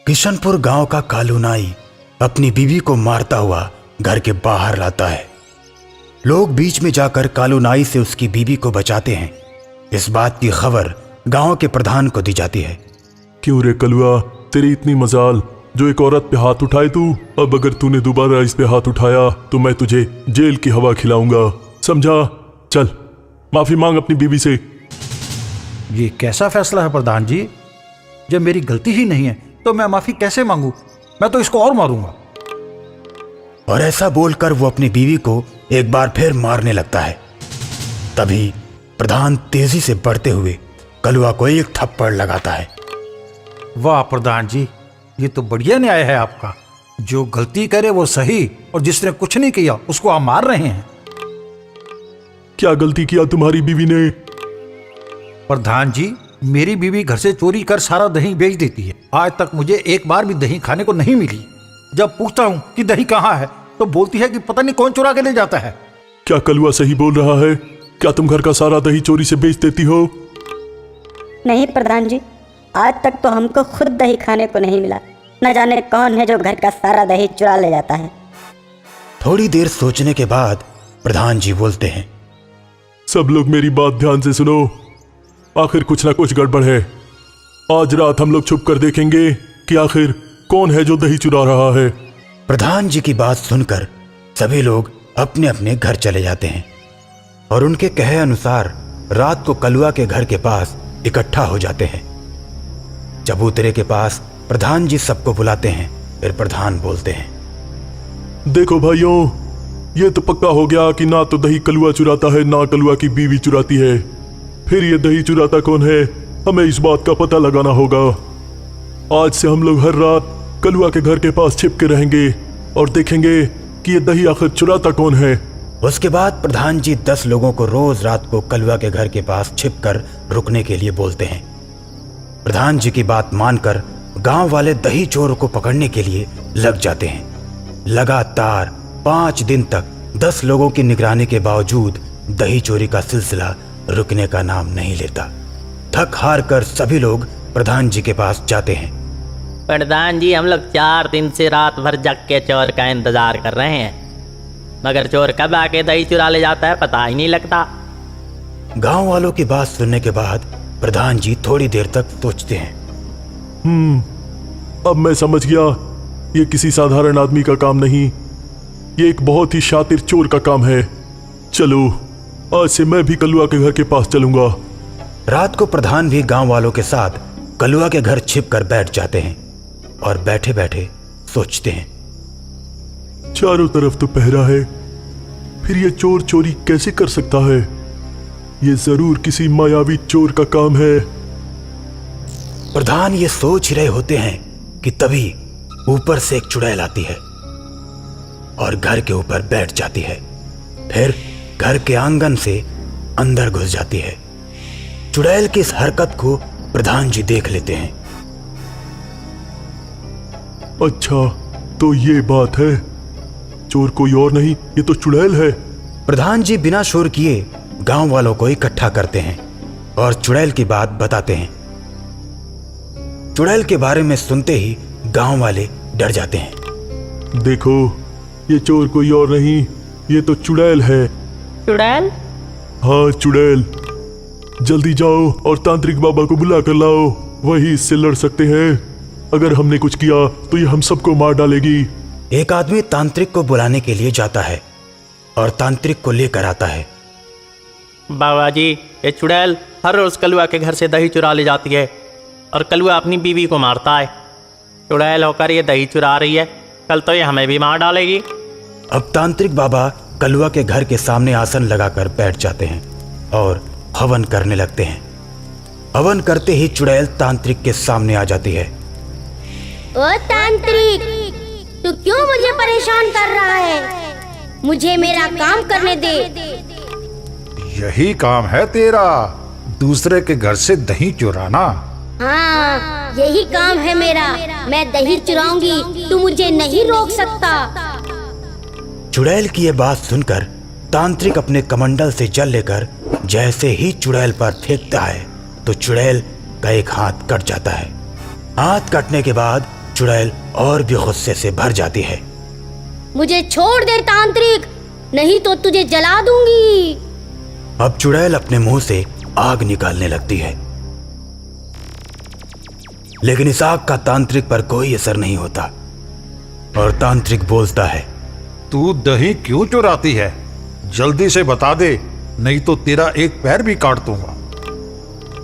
किशनपुर गांव का कालू नाई अपनी बीवी को मारता हुआ घर के बाहर लाता है। लोग बीच में जाकर कालू नाई से उसकी बीवी को बचाते हैं। इस बात की खबर गांव के प्रधान को दी जाती है। क्यों रे कलुआ, तेरी इतनी मजाल जो एक औरत पे हाथ उठाए तू। अब अगर तूने दोबारा इस पे हाथ उठाया तो मैं तुझे जेल की हवा खिलाऊंगा, समझा? चल माफी मांग अपनी बीवी से। ये कैसा फैसला है प्रधान जी? जब मेरी गलती ही नहीं है तो मैं माफी कैसे मांगू? मैं तो इसको और मारूंगा। और ऐसा बोलकर वो अपनी बीवी को एक बार फिर मारने लगता है। तभी प्रधान तेजी से बढ़ते हुए कलुआ को एक थप्पड़ लगाता है। वाह प्रधान जी, ये तो बढ़िया न्याय है आपका। जो गलती करे वो सही, और जिसने कुछ नहीं किया उसको आप मार रहे हैं। क्या गलती किया तुम्हारी बीवी ने? प्रधान जी, मेरी बीवी घर से चोरी कर सारा दही बेच देती है। आज तक मुझे एक बार भी दही खाने को नहीं मिली। जब पूछता हूँ कि दही कहाँ है तो बोलती है कि पता नहीं कौन चुरा के ले जाता है। क्या कलुआ सही बोल रहा है? क्या तुम घर का सारा दही चोरी से बेच देती हो? नहीं प्रधान जी, आज तक तो हमको खुद दही खाने को नहीं मिला। न जाने कौन है जो घर का सारा दही चुरा ले जाता है। थोड़ी देर सोचने के बाद प्रधान जी बोलते हैं, सब लोग मेरी बात ध्यान से सुनो। आखिर कुछ ना कुछ गड़बड़ है। आज रात हम लोग छुप कर देखेंगे कि आखिर कौन है जो दही चुरा रहा है। प्रधान जी की बात सुनकर सभी लोग अपने अपने घर चले जाते हैं और उनके कहे अनुसार रात को कलुआ के घर के पास इकट्ठा हो जाते हैं। चबूतरे के पास प्रधान जी सबको बुलाते हैं। फिर प्रधान बोलते हैं, देखो भाइयों, ये तो पक्का हो गया कि ना तो दही कलुआ चुराता है, ना कलुआ की बीवी चुराती है। फिर ये दही चुराता कौन है, हमें इस बात का पता लगाना होगा। आज से हम लोग हर रात कलुआ के घर के पास छिप के रहेंगे और देखेंगे कि ये दही आखिर चुराता कौन है। उसके बाद प्रधान जी 10 लोगों को रोज रात को कलुआ के घर के पास छिपकर रुकने के लिए बोलते हैं। प्रधान जी की बात मानकर गांव वाले दही चोर को पकड़ने के लिए लग जाते हैं। लगातार 5 दिन तक 10 लोगों की निगरानी के बावजूद दही चोरी का सिलसिला रुकने का नाम नहीं लेता। थक हार कर सभी लोग प्रधान जी के पास जाते हैं। प्रधान जी, हम लोग 4 दिन से रात भर जग के चोर का इंतजार कर रहे हैं, मगर चोर कब आके दही चुरा ले जाता है पता ही नहीं लगता। गांव वालों की बात सुनने के बाद प्रधान जी थोड़ी देर तक सोचते हैं। अब मैं समझ गया, ये किसी साधारण आदमी का काम नहीं, ये एक बहुत ही शातिर चोर का काम है। चलो आज से मैं भी कलुआ के घर के पास चलूंगा। रात को प्रधान भी गांव वालों के साथ कलुआ के घर छिपकर बैठ जाते हैं और बैठे बैठे सोचते हैं। चारों तरफ तो पहरा है, फिर ये चोर चोरी कैसे कर सकता है? ये जरूर किसी मायावी चोर का काम है। प्रधान ये सोच ही रहे होते हैं कि तभी ऊपर से एक चुड़ैल आती है और घर के ऊपर बैठ जाती है। फिर घर के आंगन से अंदर घुस जाती है। चुड़ैल की इस हरकत को प्रधान जी देख लेते हैं। अच्छा, तो ये बात है, चोर कोई और नहीं, ये तो चुड़ैल है। प्रधान जी बिना शोर किए गांव वालों को इकट्ठा करते हैं और चुड़ैल की बात बताते हैं। चुड़ैल के बारे में सुनते ही गांव वाले डर जाते हैं। देखो, ये चोर कोई और नहीं, ये तो चुड़ैल है। चुड़ैल? हाँ चुड़ैल। जल्दी जाओ और तांत्रिक बाबा को बुला कर लाओ, वही इससे लड़ सकते हैं। अगर हमने कुछ किया तो ये हम सबको मार डालेगी। एक आदमी तांत्रिक को बुलाने के लिए जाता है और तांत्रिक को लेकर आता है। बाबा जी, ये चुड़ैल हर रोज कलुआ के घर से दही चुरा ले जाती है और कलुआ अपनी बीवी को मारता है। चुड़ैल होकर ये दही चुरा रही है, कल तो ये हमें भी मार डालेगी। अब तांत्रिक बाबा कलुआ के घर के सामने आसन लगाकर बैठ जाते हैं और हवन करने लगते हैं। हवन करते ही चुड़ैल तांत्रिक के सामने आ जाती है। ओ तांत्रिक, तू क्यों मुझे परेशान कर रहा है? मुझे मेरा काम करने दे। यही काम है तेरा, दूसरे के घर से दही चुराना? हाँ, यही काम है मेरा। मैं दही चुराऊंगी, तू मुझे नहीं रोक सकता। चुड़ैल की ये बात सुनकर तांत्रिक अपने कमंडल से जल लेकर जैसे ही चुड़ैल पर फेंकता है तो चुड़ैल का एक हाथ कट जाता है। हाथ कटने के बाद चुड़ैल और भी गुस्से से भर जाती है। मुझे छोड़ दे तांत्रिक, नहीं तो तुझे जला दूंगी। अब चुड़ैल अपने मुंह से आग निकालने लगती है, लेकिन इस आग का तांत्रिक पर कोई असर नहीं होता और तांत्रिक बोलता है, तू दही क्यों चुराती है? जल्दी से बता दे, नहीं तो तेरा एक पैर भी काट दूंगा।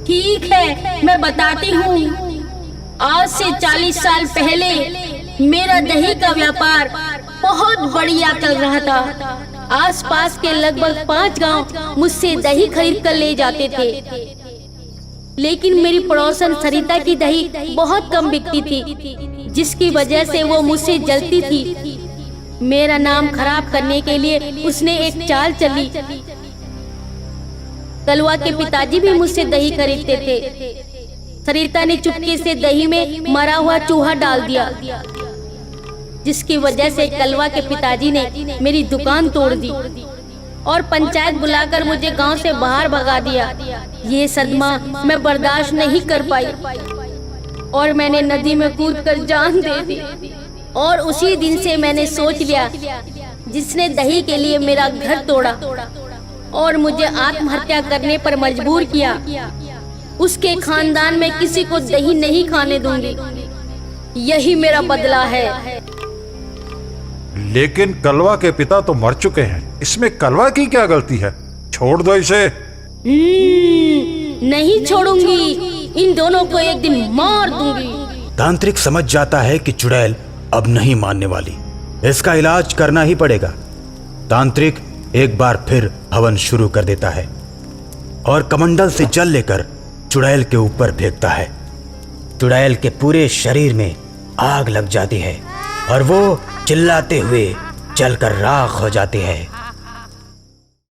ठीक है, मैं बताती हूँ। आज से 40 साल पहले मेरा दही का व्यापार बहुत बढ़िया चल रहा था। आसपास के लगभग 5 गांव मुझसे दही खरीद कर ले जाते थे, लेकिन मेरी पड़ोसन सरिता की दही बहुत कम बिकती थी, जिसकी वजह से वो मुझसे जलती थी। मेरा नाम खराब करने के लिए उसने एक चाल चली। कलवा के पिताजी भी मुझसे दही खरीदते थे। सरिता ने चुपके से दही में मरा हुआ चूहा डाल दिया, जिसकी वजह से कलवा के पिताजी ने मेरी दुकान तोड़ दी और पंचायत बुलाकर मुझे गांव से बाहर भगा दिया। ये सदमा मैं बर्दाश्त नहीं कर पाई और मैंने नदी में कूदकर जान दे दी। और उसी दिन से मैंने सोच लिया, जिसने दही के लिए मेरा घर तोड़ा और मुझे आत्महत्या करने पर मजबूर किया, उसके खानदान में किसी को दही नहीं खाने दूंगी। यही मेरा बदला है। लेकिन कलवा के पिता तो मर चुके हैं, इसमें कलवा की क्या गलती है? छोड़ दो इसे। नहीं छोड़ूंगी, इन दोनों को एक दिन मार दूंगी। तांत्रिक समझ जाता है कि चुड़ैल अब नहीं मानने वाली, इसका इलाज करना ही पड़ेगा। तांत्रिक एक बार फिर हवन शुरू कर देता है और कमंडल से जल लेकर चुड़ैल के ऊपर फेंकता है। चुड़ैल के पूरे शरीर में आग लग जाती है और वो चिल्लाते हुए जलकर राख हो जाती है।